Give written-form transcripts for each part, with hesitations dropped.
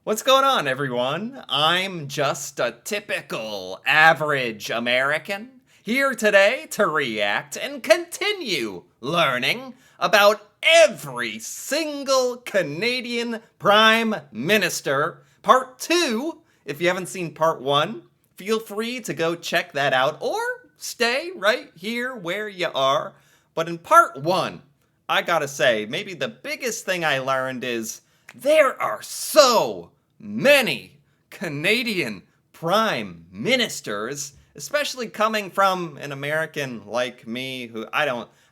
What's going on, everyone? I'm just a typical average American here today to react and continue learning about every single Canadian Prime Minister. Part 2. If you haven't seen Part 1, feel free to go check that out or stay right here where you are. But in Part 1, I gotta say, maybe the biggest thing I learned is there are so many Canadian prime ministers, especially coming from an American like me who I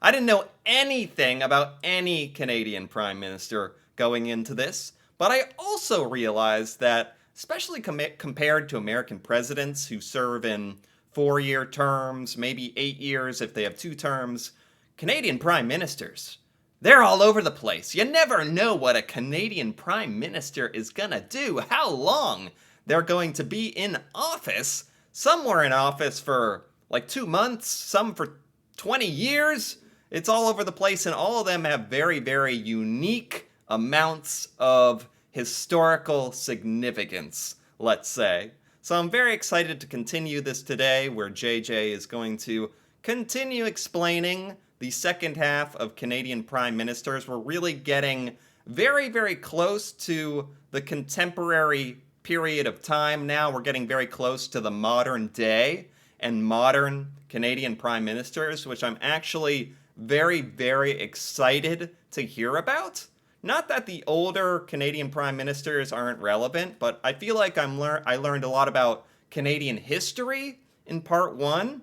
didn't know anything about any Canadian prime minister going into this, but I also realized that especially compared to American presidents who serve in 4-year terms, maybe 8 years if they have 2 terms, Canadian prime ministers, they're all over the place. You never know what a Canadian Prime Minister is gonna do, how long they're going to be in office. Some were in office for like 2 months, some for 20 years. It's all over the place, and all of them have very, very unique amounts of historical significance, let's say. So I'm very excited to continue this today, where JJ is going to continue explaining the second half of Canadian Prime Ministers. We're really getting very, very close to the contemporary period of time now. We're getting very close to the modern day and modern Canadian Prime Ministers, which I'm actually very, very excited to hear about. Not that the older Canadian Prime Ministers aren't relevant, but I feel like I learned a lot about Canadian history in Part 1.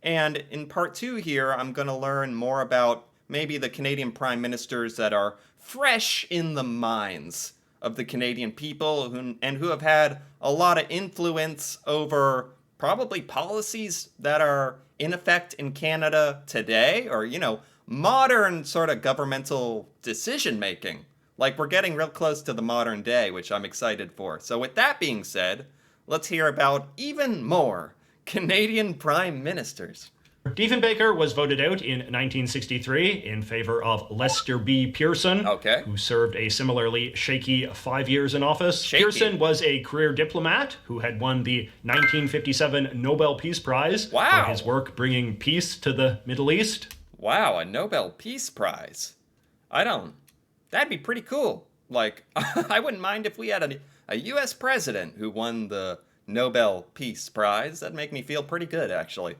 And in Part 2 here, I'm going to learn more about maybe the Canadian Prime Ministers that are fresh in the minds of the Canadian people who have had a lot of influence over probably policies that are in effect in Canada today, or, modern sort of governmental decision making. Like, we're getting real close to the modern day, which I'm excited for. So with that being said, let's hear about even more Canadian Prime Ministers. Diefenbaker was voted out in 1963 in favor of Lester B. Pearson, who served a similarly shaky 5 years in office. Pearson was a career diplomat who had won the 1957 Nobel Peace Prize for his work bringing peace to the Middle East. Wow, a Nobel Peace Prize. That'd be pretty cool. Like, I wouldn't mind if we had a U.S. president who won the Nobel Peace Prize. That'd make me feel pretty good, actually.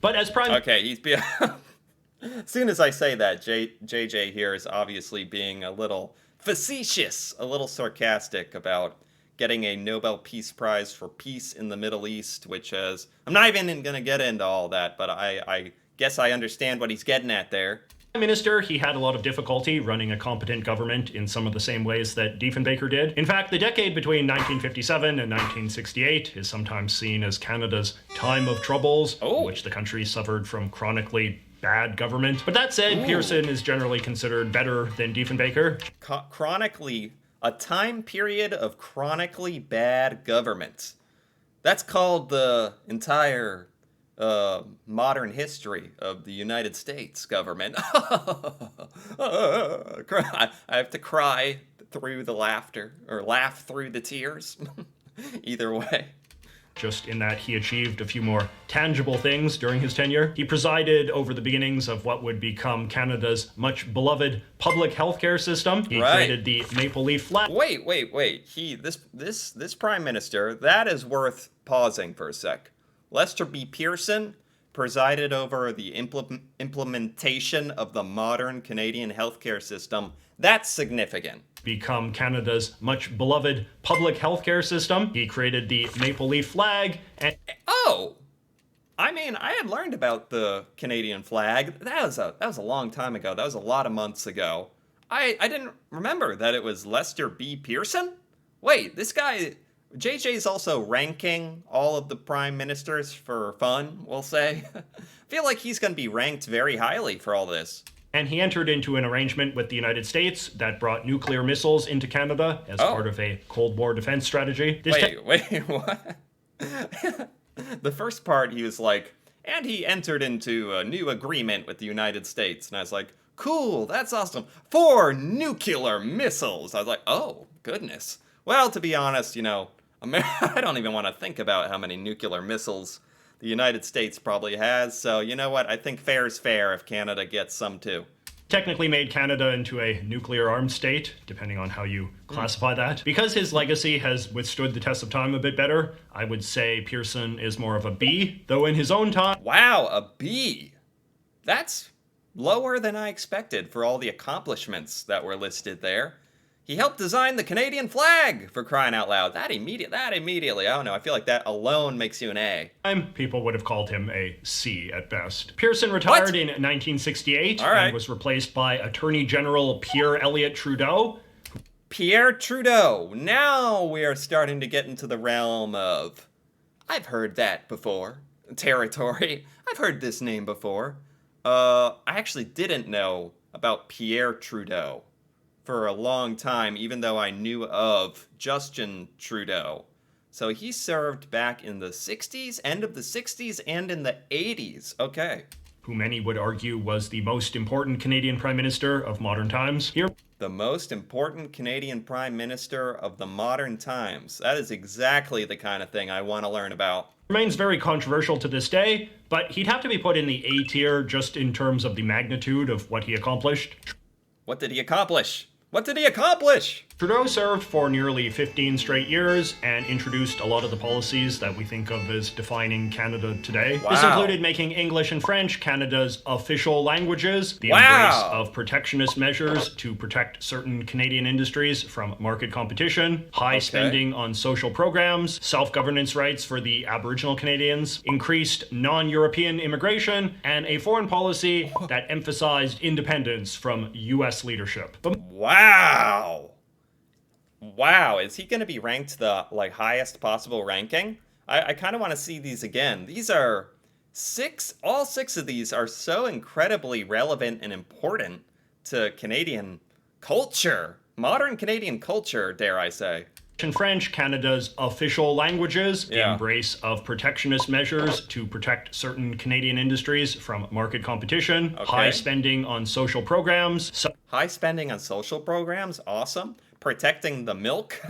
But as prime... Okay, as soon as I say that, JJ here is obviously being a little facetious, a little sarcastic about getting a Nobel Peace Prize for peace in the Middle East, which is... I'm not even going to get into all that, but I guess I understand what he's getting at there. Prime Minister, he had a lot of difficulty running a competent government in some of the same ways that Diefenbaker did. In fact, the decade between 1957 and 1968 is sometimes seen as Canada's time of troubles, in which the country suffered from chronically bad government. But that said, Pearson is generally considered better than Diefenbaker. A time period of chronically bad government. That's called the entire modern history of the United States government. I have to cry through the laughter, or laugh through the tears. Either way. Just in that he achieved a few more tangible things during his tenure. He presided over the beginnings of what would become Canada's much beloved public healthcare system. He created the Maple Leaf flag. Wait. This Prime Minister, that is worth pausing for a sec. Lester B. Pearson presided over the implementation of the modern Canadian healthcare system. That's significant. Become Canada's much beloved public healthcare system. He created the Maple Leaf flag. And I had learned about the Canadian flag. That was a long time ago. That was a lot of months ago. I didn't remember that it was Lester B. Pearson. Wait, this guy... JJ's also ranking all of the prime ministers for fun, we'll say. I feel like he's going to be ranked very highly for all this. And he entered into an arrangement with the United States that brought nuclear missiles into Canada as part of a Cold War defense strategy. Wait, what? The first part, he was like, and he entered into a new agreement with the United States. And I was like, cool, that's awesome. 4 nuclear missiles. I was like, oh, Goodness. Well, to be honest, I don't even want to think about how many nuclear missiles the United States probably has. So, you know what? I think fair is fair if Canada gets some too. Technically made Canada into a nuclear-armed state, depending on how you classify that. Because his legacy has withstood the test of time a bit better, I would say Pearson is more of a B, though in his own time... Wow, a B. That's lower than I expected for all the accomplishments that were listed there. He helped design the Canadian flag, for crying out loud. That immediately, I don't know, I feel like that alone makes you an A. People would have called him a C at best. Pearson retired in 1968 and was replaced by Attorney General Pierre Elliott Trudeau. Pierre Trudeau. Now we are starting to get into the realm of, I've heard that before, territory. I've heard this name before. I actually didn't know about Pierre Trudeau for a long time, even though I knew of Justin Trudeau. So he served back in the 60s, end of the 60s, and in the 80s. Okay. Who many would argue was the most important Canadian Prime Minister of modern times. The most important Canadian Prime Minister of the modern times. That is exactly the kind of thing I want to learn about. Remains very controversial to this day, but he'd have to be put in the A tier just in terms of the magnitude of what he accomplished. What did he accomplish? What did he accomplish? Trudeau served for nearly 15 straight years and introduced a lot of the policies that we think of as defining Canada today. Wow. This included making English and French Canada's official languages, the embrace of protectionist measures to protect certain Canadian industries from market competition, high spending on social programs, self-governance rights for the Aboriginal Canadians, increased non-European immigration, and a foreign policy that emphasized independence from U.S. leadership. Wow, is he going to be ranked the highest possible ranking? I kind of want to see these again. These are all six of these are so incredibly relevant and important to Canadian culture, modern Canadian culture, dare I say. In French, Canada's official languages, the embrace of protectionist measures to protect certain Canadian industries from market competition, high spending on social programs. High spending on social programs, awesome. Protecting the milk,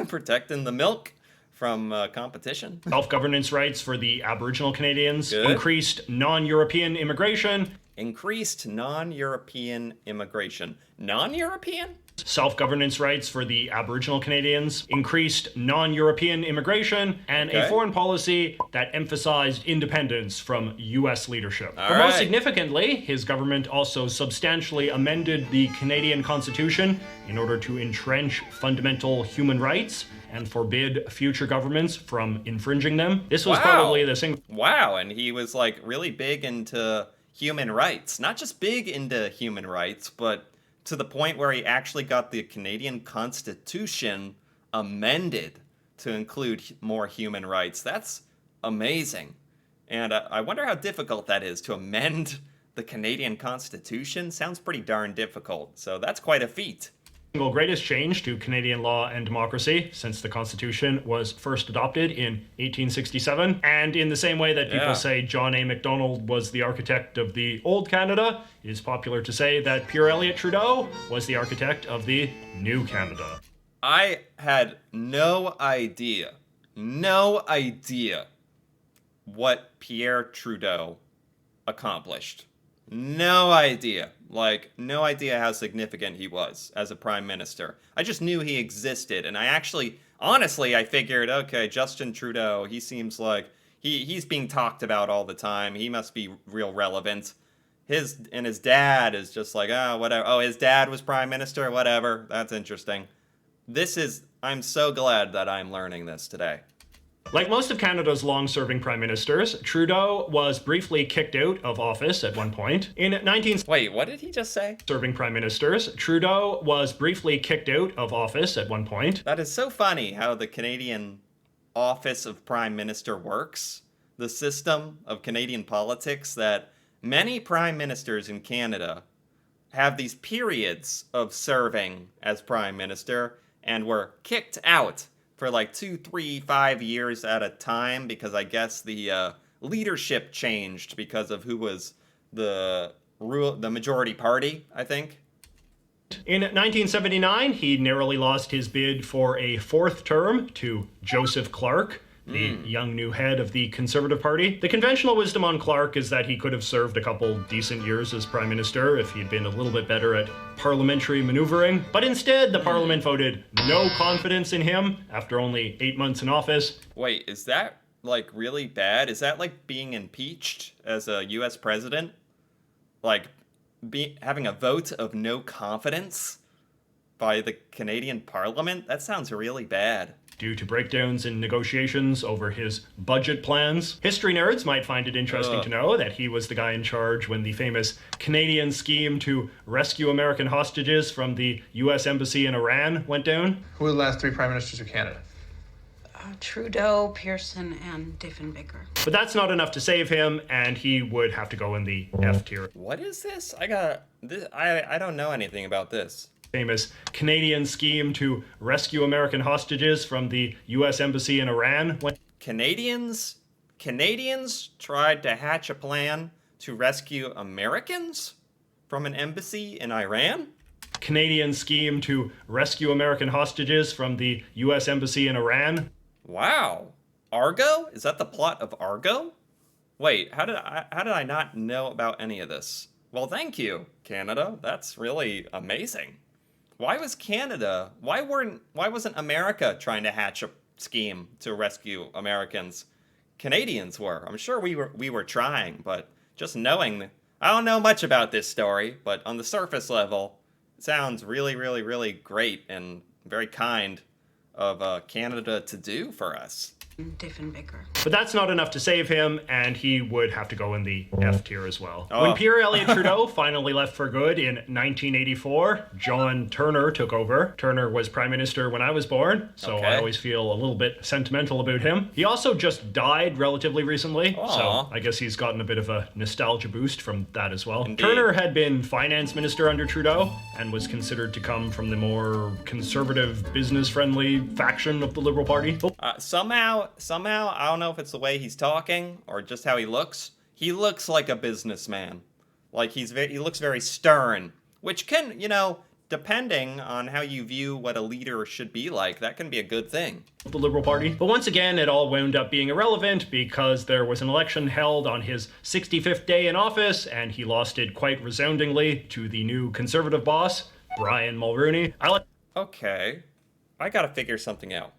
protecting the milk from competition. Self-governance rights for the Aboriginal Canadians, increased non-European immigration. Increased non-European immigration. Non-European? Self-governance rights for the Aboriginal Canadians, increased non-European immigration, and a foreign policy that emphasized independence from U.S. leadership. But most significantly, his government also substantially amended the Canadian Constitution in order to entrench fundamental human rights and forbid future governments from infringing them. This was probably the single... Wow, and he was really big into human rights. Not just big into human rights, but to the point where he actually got the Canadian Constitution amended to include more human rights. That's amazing. And I wonder how difficult that is to amend the Canadian Constitution. Sounds pretty darn difficult. So that's quite a feat. Single greatest change to Canadian law and democracy since the Constitution was first adopted in 1867. And in the same way that people say John A. Macdonald was the architect of the old Canada, it is popular to say that Pierre Elliott Trudeau was the architect of the new Canada. I had no idea what Pierre Trudeau accomplished. No idea. No idea how significant he was as a prime minister. I just knew he existed, and honestly, I figured, okay, Justin Trudeau, he seems like he's being talked about all the time. He must be real relevant. His dad is just whatever. Oh, his dad was prime minister? Whatever. That's interesting. I'm so glad that I'm learning this today. Like most of Canada's long-serving prime ministers, Trudeau was briefly kicked out of office at one point. Wait, what did he just say? Serving prime ministers, Trudeau was briefly kicked out of office at one point. That is so funny how the Canadian office of prime minister works. The system of Canadian politics that many prime ministers in Canada have these periods of serving as prime minister and were kicked out for 2, 3, 5 years at a time because I guess the leadership changed because of who was the majority party, I think. In 1979, he narrowly lost his bid for a fourth term to Joseph Clark, the young new head of the Conservative Party. The conventional wisdom on Clark is that he could have served a couple decent years as Prime Minister if he'd been a little bit better at parliamentary maneuvering. But instead, the Parliament voted no confidence in him after only 8 months in office. Wait, is that like really bad? Is that like being impeached as a US president? Like having a vote of no confidence by the Canadian Parliament? That sounds really bad. Due to breakdowns in negotiations over his budget plans. History nerds might find it interesting to know that he was the guy in charge when the famous Canadian scheme to rescue American hostages from the US Embassy in Iran went down. Who were the last three prime ministers of Canada? Trudeau, Pearson, and Diefenbaker. But that's not enough to save him, and he would have to go in the F tier. What is this? I don't know anything about this. Famous Canadian scheme to rescue American hostages from the US Embassy in Iran. Canadians tried to hatch a plan to rescue Americans from an embassy in Iran? Canadian scheme to rescue American hostages from the US Embassy in Iran. Wow. Argo? Is that the plot of Argo? Wait, how did I not know about any of this? Well, thank you, Canada. That's really amazing. Why wasn't America trying to hatch a scheme to rescue Americans? Canadians were. I'm sure we were trying, but just knowing, I don't know much about this story, but on the surface level, it sounds really, really, really great and very kind of Canada to do for us. Diefenbaker. But that's not enough to save him, and he would have to go in the F tier as well. Oh. When Pierre Elliott Trudeau finally left for good in 1984, John Turner took over. Turner was Prime Minister when I was born, so Okay. I always feel a little bit sentimental about him. He also just died relatively recently, so I guess he's gotten a bit of a nostalgia boost from that as well. Indeed. Turner had been Finance Minister under Trudeau and was considered to come from the more conservative, business-friendly faction of the Liberal Party. Somehow, I don't know if it's the way he's talking or just how he looks like a businessman. Like he looks very stern, which can, depending on how you view what a leader should be like, that can be a good thing. The Liberal Party. But once again, it all wound up being irrelevant because there was an election held on his 65th day in office, and he lost it quite resoundingly to the new Conservative boss, Brian Mulroney. Okay, I gotta figure something out.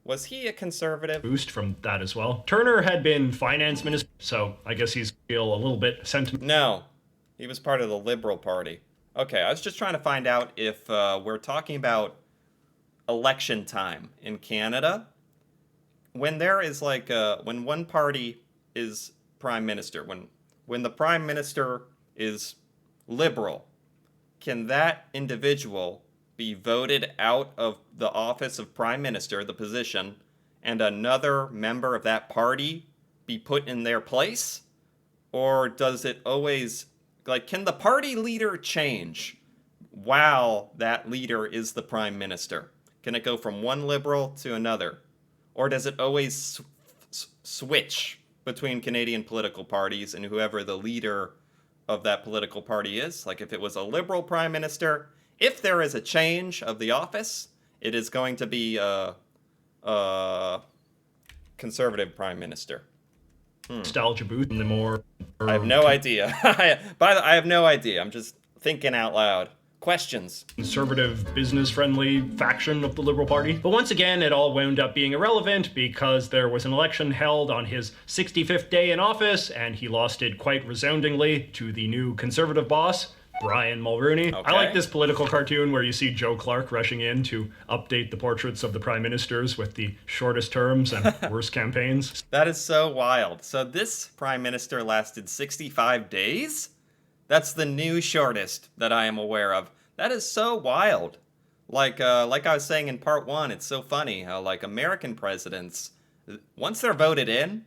Was he a conservative? Boost from that as well. Turner had been Finance Minister, so I guess he's feel a little bit sentimental. No, he was part of the Liberal Party. Okay, I was just trying to find out if we're talking about election time in Canada. When there is when one party is Prime Minister, when the Prime Minister is Liberal, can that individual be voted out of the office of Prime Minister, the position, and another member of that party be put in their place? Or does it always, can the party leader change while that leader is the Prime Minister? Can it go from one Liberal to another? Or does it always switch between Canadian political parties and whoever the leader of that political party is? Like if it was a Liberal Prime Minister, if there is a change of the office, it is going to be a Conservative Prime Minister. Nostalgia boost and the more... I have no idea. I have no idea. I'm just thinking out loud. Questions. Conservative, business-friendly faction of the Liberal Party. But once again, it all wound up being irrelevant because there was an election held on his 65th day in office, and he lost it quite resoundingly to the new Conservative boss, Brian Mulroney. Okay. I like this political cartoon where you see Joe Clark rushing in to update the portraits of the prime ministers with the shortest terms and worst campaigns. That is so wild. So this prime minister lasted 65 days? That's the new shortest that I am aware of. That is so wild. Like I was saying in part one, it's so funny how American presidents, once they're voted in,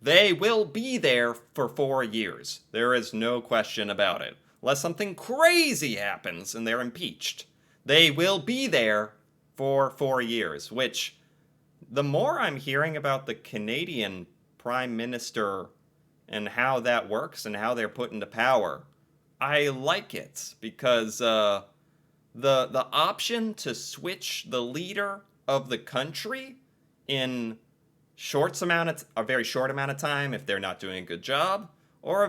they will be there for 4 years. There is no question about it. Unless something crazy happens and they're impeached. They will be there for 4 years, which the more I'm hearing about the Canadian Prime Minister and how that works and how they're put into power, I like it because the option to switch the leader of the country in a very short amount of time if they're not doing a good job, or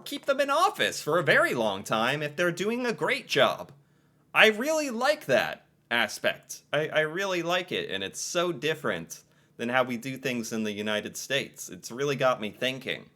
keep them in office for a very long time if they're doing a great job. I really like that aspect. I really like it, and it's so different than how we do things in the United States. It's really got me thinking.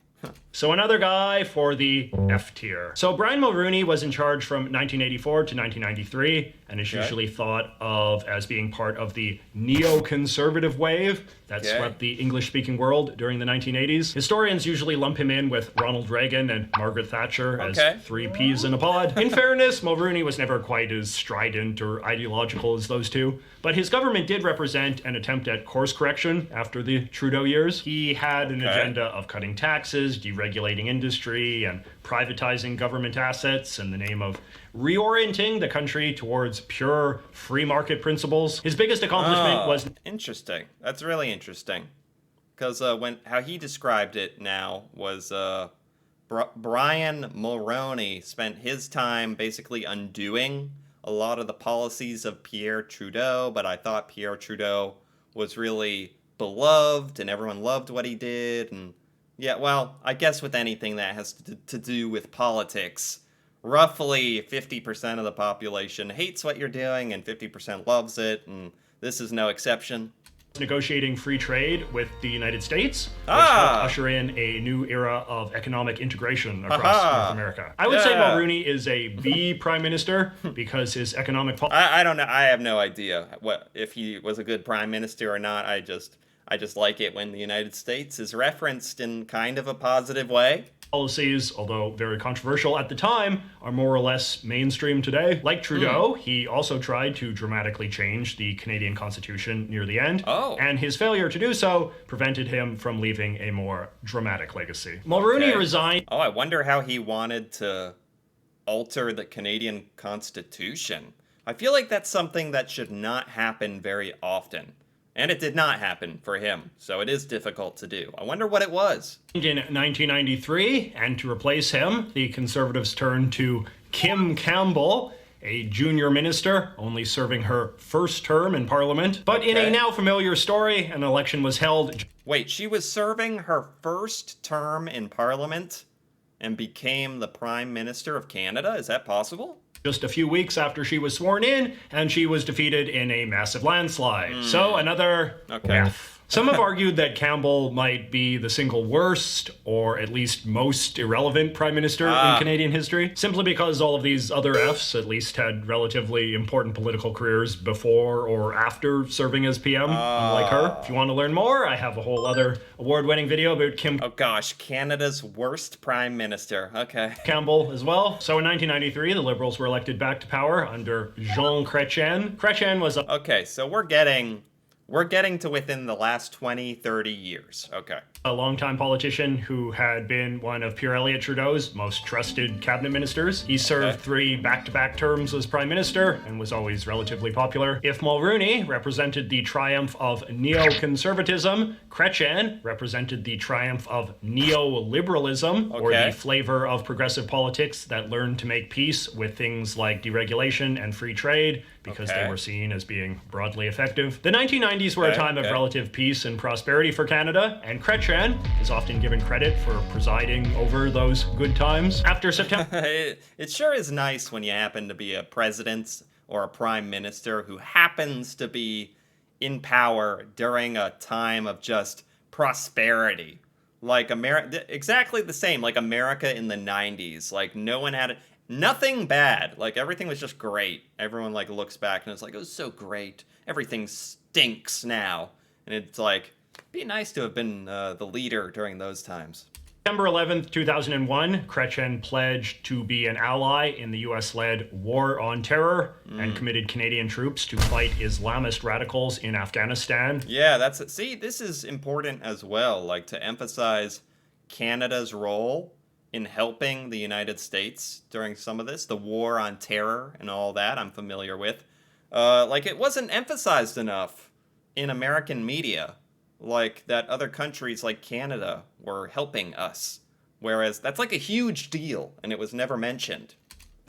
So another guy for the F tier. So Brian Mulroney was in charge from 1984 to 1993 and is usually thought of as being part of the neoconservative wave that swept the English-speaking world during the 1980s. Historians usually lump him in with Ronald Reagan and Margaret Thatcher as three peas in a pod. In fairness, Mulroney was never quite as strident or ideological as those two, but his government did represent an attempt at course correction after the Trudeau years. He had an agenda of cutting taxes, deregulating industry, and privatizing government assets in the name of reorienting the country towards pure free market principles. His biggest accomplishment was... Interesting. That's really interesting. Because how he described it now was Brian Mulroney spent his time basically undoing a lot of the policies of Pierre Trudeau, but I thought Pierre Trudeau was really beloved and everyone loved what he did. And yeah, well, I guess with anything that has to do with politics, roughly 50% of the population hates what you're doing and 50% loves it, and this is no exception. Negotiating free trade with the United States, which helped usher in a new era of economic integration across North America. I would say Mulroney is a B prime minister because his economic policy... I don't know. I have no idea if he was a good prime minister or not. I just like it when the United States is referenced in kind of a positive way. Policies, although very controversial at the time, are more or less mainstream today. Like Trudeau, he also tried to dramatically change the Canadian Constitution near the end, and his failure to do so prevented him from leaving a more dramatic legacy. Mulroney resigned... I wonder how he wanted to alter the Canadian Constitution. I feel like that's something that should not happen very often. And it did not happen for him, so it is difficult to do. I wonder what it was. In 1993, and to replace him, the Conservatives turned to Kim Campbell, a junior minister, only serving her first term in Parliament. But in a now familiar story, an election was held... Wait, she was serving her first term in Parliament and became the Prime Minister of Canada? Is that possible? Just a few weeks after she was sworn in, and she was defeated in a massive landslide. So another F. Some have argued that Campbell might be the single worst, or at least most irrelevant prime minister in Canadian history, simply because all of these other Fs at least had relatively important political careers before or after serving as PM, unlike her. If you want to learn more, I have a whole other award-winning video about Kim... Oh gosh, Canada's worst prime minister. Okay. Campbell as well. So in 1993, the Liberals were elected back to power under Jean Chrétien. Chrétien was a... Okay, so we're getting to within the last 20, 30 years. Okay. A longtime politician who had been one of Pierre Elliott Trudeau's most trusted cabinet ministers. He served 3 back-to-back terms as prime minister and was always relatively popular. If Mulroney represented the triumph of neoconservatism, Chrétien represented the triumph of neoliberalism, or the flavor of progressive politics that learned to make peace with things like deregulation and free trade because they were seen as being broadly effective. The 1990s were a time of relative peace and prosperity for Canada, and Chrétien is often given credit for presiding over those good times. After September... It sure is nice when you happen to be a president or a prime minister who happens to be in power during a time of just prosperity. Like exactly the same, like America in the 90s. Like no one had nothing bad. Like everything was just great. Everyone like looks back and it's like, it was so great. Everything stinks now. And it's like, it'd be nice to have been the leader during those times. September 11th, 2001, Chrétien pledged to be an ally in the US-led War on Terror and committed Canadian troops to fight Islamist radicals in Afghanistan. Yeah, that's it. See, this is important as well, like to emphasize Canada's role in helping the United States during some of this, the War on Terror and all that I'm familiar with. Like it wasn't emphasized enough in American media. Like that other countries like Canada were helping us. Whereas that's like a huge deal and it was never mentioned.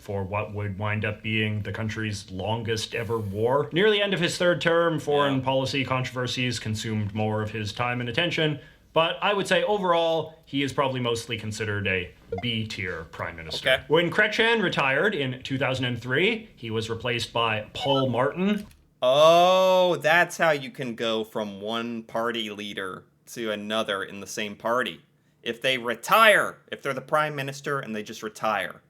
for what would wind up being the country's longest ever war. Near the end of his third term, foreign policy controversies consumed more of his time and attention, but I would say overall, he is probably mostly considered a B-tier prime minister. Okay. When Chrétien retired in 2003, he was replaced by Paul Martin. Oh, that's how you can go from one party leader to another in the same party. If they retire, if they're the prime minister and they just retire,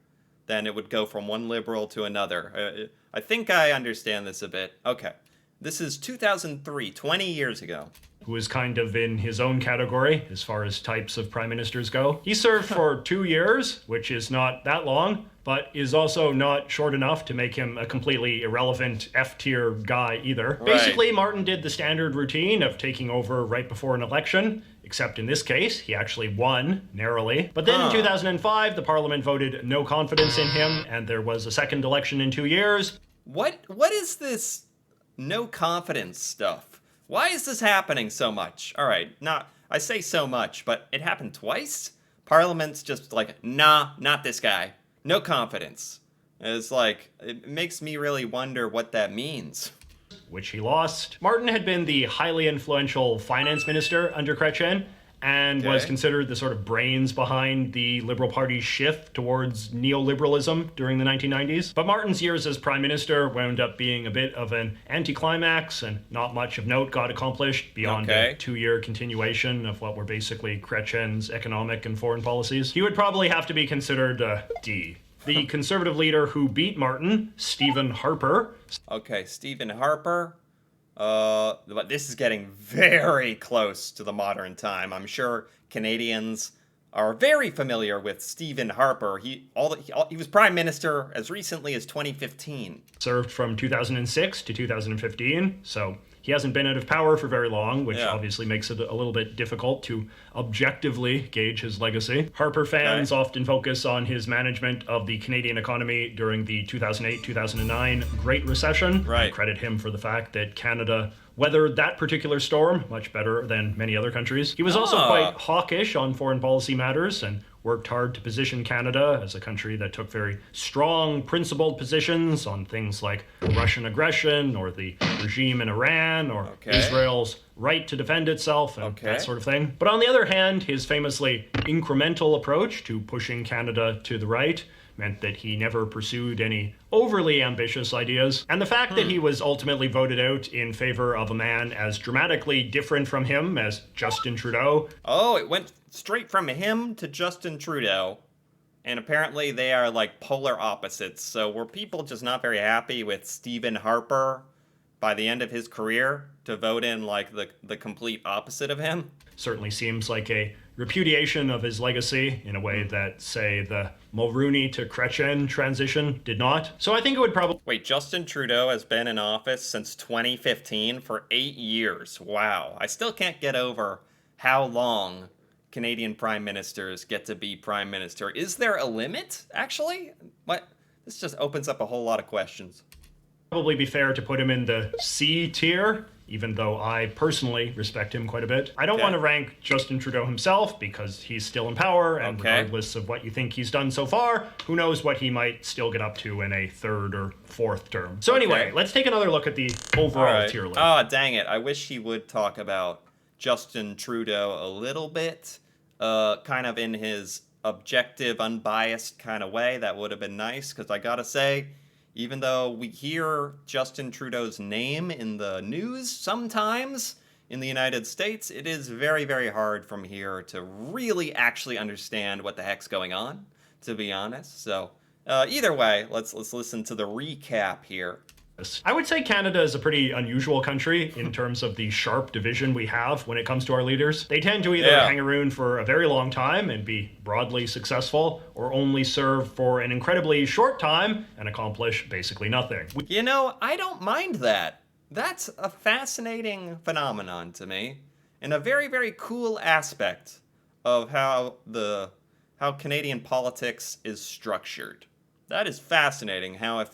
then it would go from one liberal to another. I think I understand this a bit. Okay. This is 2003, 20 years ago. Who is kind of in his own category as far as types of prime ministers go. He served for 2 years, which is not that long, but is also not short enough to make him a completely irrelevant F-tier guy either. Right. Basically, Martin did the standard routine of taking over right before an election, except in this case, he actually won narrowly. But then in 2005, the parliament voted no confidence in him, and there was a second election in 2 years. What is this no confidence stuff? Why is this happening so much? All right, I say so much, but it happened twice? Parliament's just like, nah, not this guy. No confidence. It's like, it makes me really wonder what that means. Which he lost. Martin had been the highly influential finance minister under Chrétien, and was considered the sort of brains behind the Liberal Party's shift towards neoliberalism during the 1990s. But Martin's years as prime minister wound up being a bit of an anticlimax, and not much of note got accomplished beyond a 2-year continuation of what were basically Chrétien's economic and foreign policies. He would probably have to be considered a D. The Conservative leader who beat Martin, Stephen Harper. Okay, Stephen Harper. But this is getting very close to the modern time. I'm sure Canadians are very familiar with Stephen Harper. He was prime minister as recently as 2015. Served from 2006 to 2015, so he hasn't been out of power for very long, which obviously makes it a little bit difficult to objectively gauge his legacy. Harper fans often focus on his management of the Canadian economy during the 2008-2009 Great Recession. Right. Credit him for the fact that Canada weathered that particular storm much better than many other countries. He was also quite hawkish on foreign policy matters and worked hard to position Canada as a country that took very strong, principled positions on things like Russian aggression or the regime in Iran or Israel's right to defend itself and that sort of thing. But on the other hand, his famously incremental approach to pushing Canada to the right meant that he never pursued any overly ambitious ideas. And the fact that he was ultimately voted out in favor of a man as dramatically different from him as Justin Trudeau. Oh, it went straight from him to Justin Trudeau. And apparently they are like polar opposites. So were people just not very happy with Stephen Harper by the end of his career to vote in like the complete opposite of him? Certainly seems like a repudiation of his legacy in a way that, say, the Mulroney to Chrétien transition did not. So I think it would probably... Wait, Justin Trudeau has been in office since 2015 for 8 years. Wow. I still can't get over how long Canadian prime ministers get to be prime minister. Is there a limit, actually? What? This just opens up a whole lot of questions. Probably be fair to put him in the C tier, even though I personally respect him quite a bit. I don't want to rank Justin Trudeau himself because he's still in power, and regardless of what you think he's done so far, who knows what he might still get up to in a third or fourth term. So anyway, let's take another look at the overall tier list. Oh, dang it. I wish he would talk about Justin Trudeau a little bit, kind of in his objective, unbiased kind of way. That would have been nice, because I gotta say, even though we hear Justin Trudeau's name in the news sometimes in the United States, it is very, very hard from here to really actually understand what the heck's going on, to be honest. So either way, let's listen to the recap here. I would say Canada is a pretty unusual country in terms of the sharp division we have when it comes to our leaders. They tend to either hang around for a very long time and be broadly successful, or only serve for an incredibly short time and accomplish basically nothing. You know, I don't mind that. That's a fascinating phenomenon to me, and a very, very cool aspect of how Canadian politics is structured. That is fascinating, how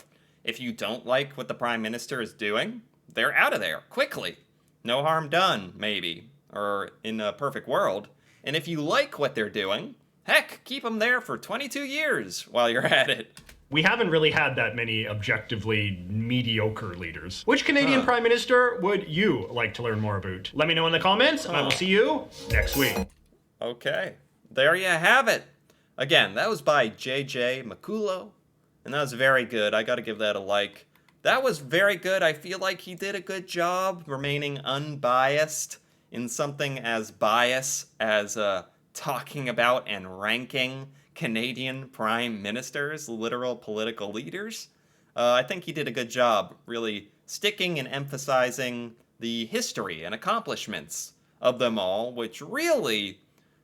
if you don't like what the Prime Minister is doing, they're out of there, quickly. No harm done, maybe, or in a perfect world. And if you like what they're doing, heck, keep them there for 22 years while you're at it. We haven't really had that many objectively mediocre leaders. Which Canadian Prime Minister would you like to learn more about? Let me know in the comments, and I will see you next week. Okay, there you have it. Again, that was by J.J. McCullough, and that was very good. I gotta give that a like. That was very good. I feel like he did a good job remaining unbiased in something as biased as talking about and ranking Canadian prime ministers, literal political leaders. I think he did a good job really sticking and emphasizing the history and accomplishments of them all, which really,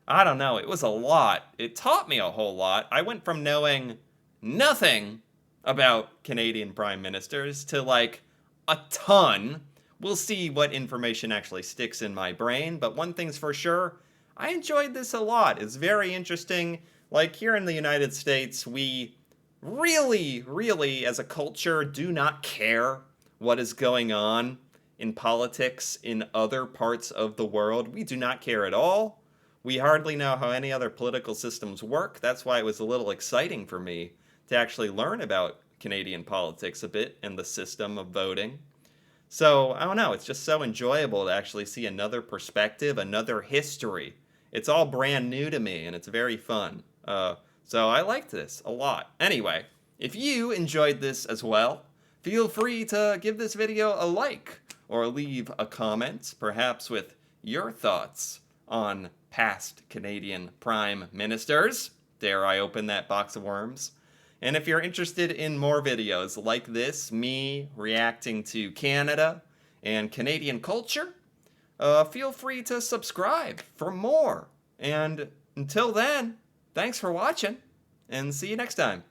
I don't know, it was a lot. It taught me a whole lot. I went from knowing nothing about Canadian prime ministers to like a ton. We'll see what information actually sticks in my brain, but one thing's for sure, I enjoyed this a lot. It's very interesting. Like here in the United States, we really, as a culture, do not care what is going on in politics in other parts of the world. We do not care at all. We hardly know how any other political systems work. That's why it was a little exciting for me to actually learn about Canadian politics a bit and the system of voting. So, I don't know, it's just so enjoyable to actually see another perspective, another history. It's all brand new to me, and it's very fun. So I liked this a lot. Anyway, if you enjoyed this as well, feel free to give this video a like or leave a comment, perhaps with your thoughts on past Canadian prime ministers. Dare I open that box of worms? And if you're interested in more videos like this, me reacting to Canada and Canadian culture, feel free to subscribe for more. And until then, thanks for watching, and see you next time.